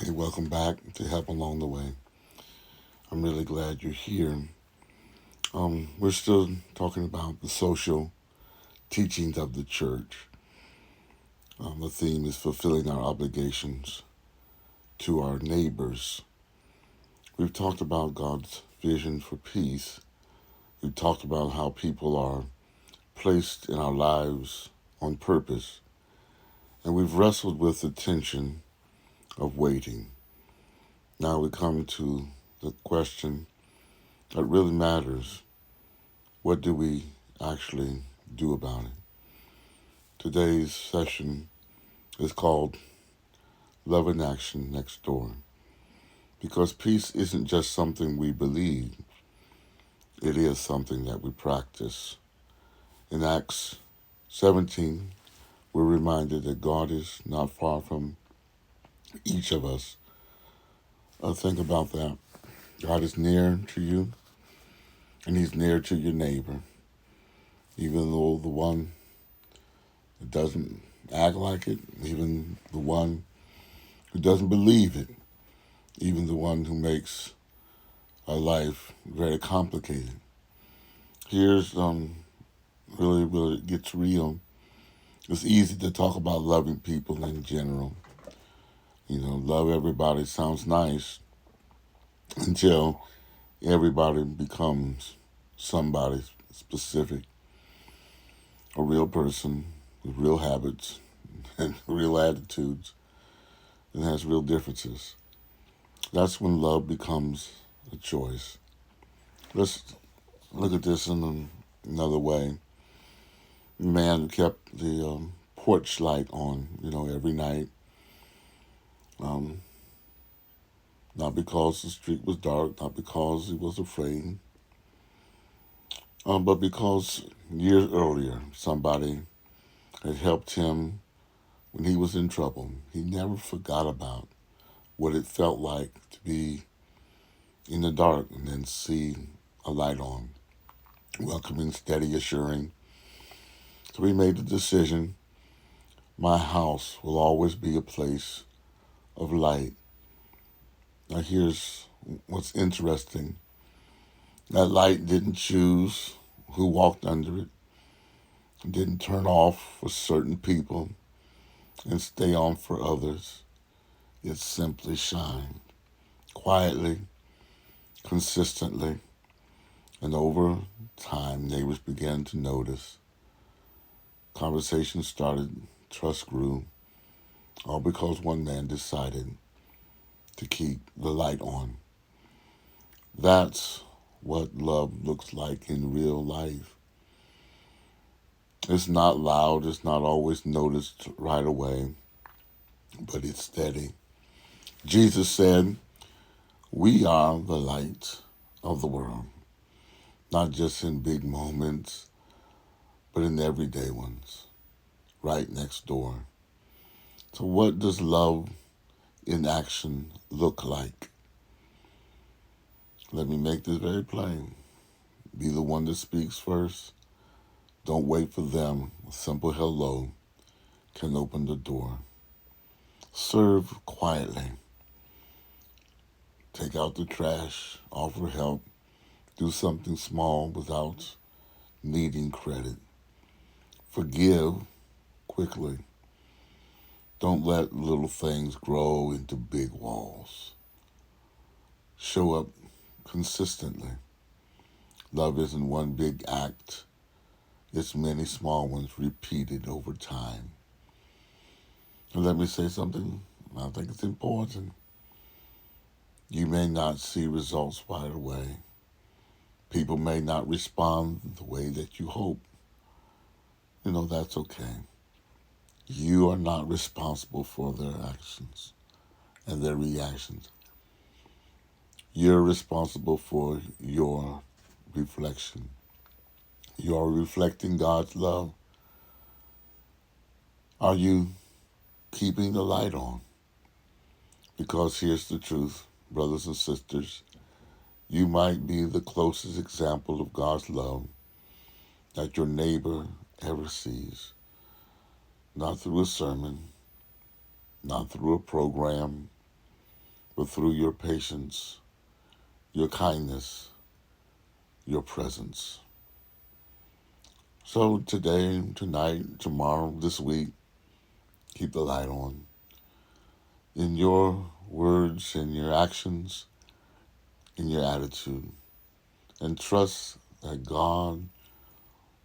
Hey, welcome back to Help Along the Way. I'm really glad you're here. We're still talking about the social teachings of the church. The theme is fulfilling our obligations to our neighbors. We've talked about God's vision for peace. We've talked about how people are placed in our lives on purpose. And we've wrestled with the tension of waiting. Now we come to the question that really matters. What do we actually do about it? Today's session is called Love in Action Next Door. Because peace isn't just something we believe, it is something that we practice. In Acts 17, we're reminded that God is not far from each of us. Think about that. God is near to you, and He's near to your neighbor, even though the one that doesn't act like it, even the one who doesn't believe it, even the one who makes our life very complicated. Here's really where it gets real. It's easy to talk about loving people in general. Love everybody sounds nice until everybody becomes somebody specific, a real person with real habits and real attitudes and has real differences. That's when love becomes a choice. Let's look at this in another way. The man kept the porch light on, every night. Not because the street was dark, not because he was afraid, but because years earlier somebody had helped him when he was in trouble. He never forgot about what it felt like to be in the dark and then see a light on, welcoming, steady, assuring. So he made the decision, my house will always be a place of light. Now here's what's interesting. That light didn't choose who walked under it. It didn't turn off for certain people and stay on for others. It simply shined quietly, consistently, and over time neighbors began to notice. Conversations started, trust grew, all because one man decided to keep the light on. That's what love looks like in real life. It's not loud, it's not always noticed right away, but it's steady. Jesus said, we are the light of the world, not just in big moments, but in everyday ones, right next door. So what does love in action look like? Let me make this very plain. Be the one that speaks first. Don't wait for them. A simple hello can open the door. Serve quietly. Take out the trash. Offer help. Do something small without needing credit. Forgive quickly. Don't let little things grow into big walls. Show up consistently. Love isn't one big act. It's many small ones repeated over time. And let me say something. I think it's important. You may not see results right away. People may not respond the way that you hope. That's okay. You are not responsible for their actions and their reactions. You're responsible for your reflection. You are reflecting God's love. Are you keeping the light on? Because here's the truth, brothers and sisters. You might be the closest example of God's love that your neighbor ever sees. Not through a sermon, not through a program, but through your patience, your kindness, your presence. So today, tonight, tomorrow, this week, keep the light on. In your words, in your actions, in your attitude. And trust that God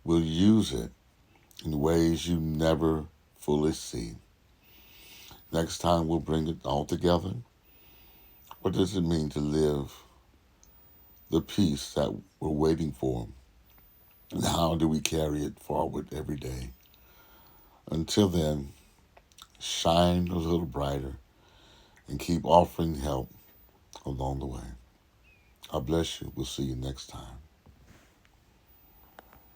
will use it in ways you never fully see. Next time we'll bring it all together. What does it mean to live the peace that we're waiting for? And how do we carry it forward every day? Until then, shine a little brighter and keep offering help along the way. God bless you. We'll see you next time.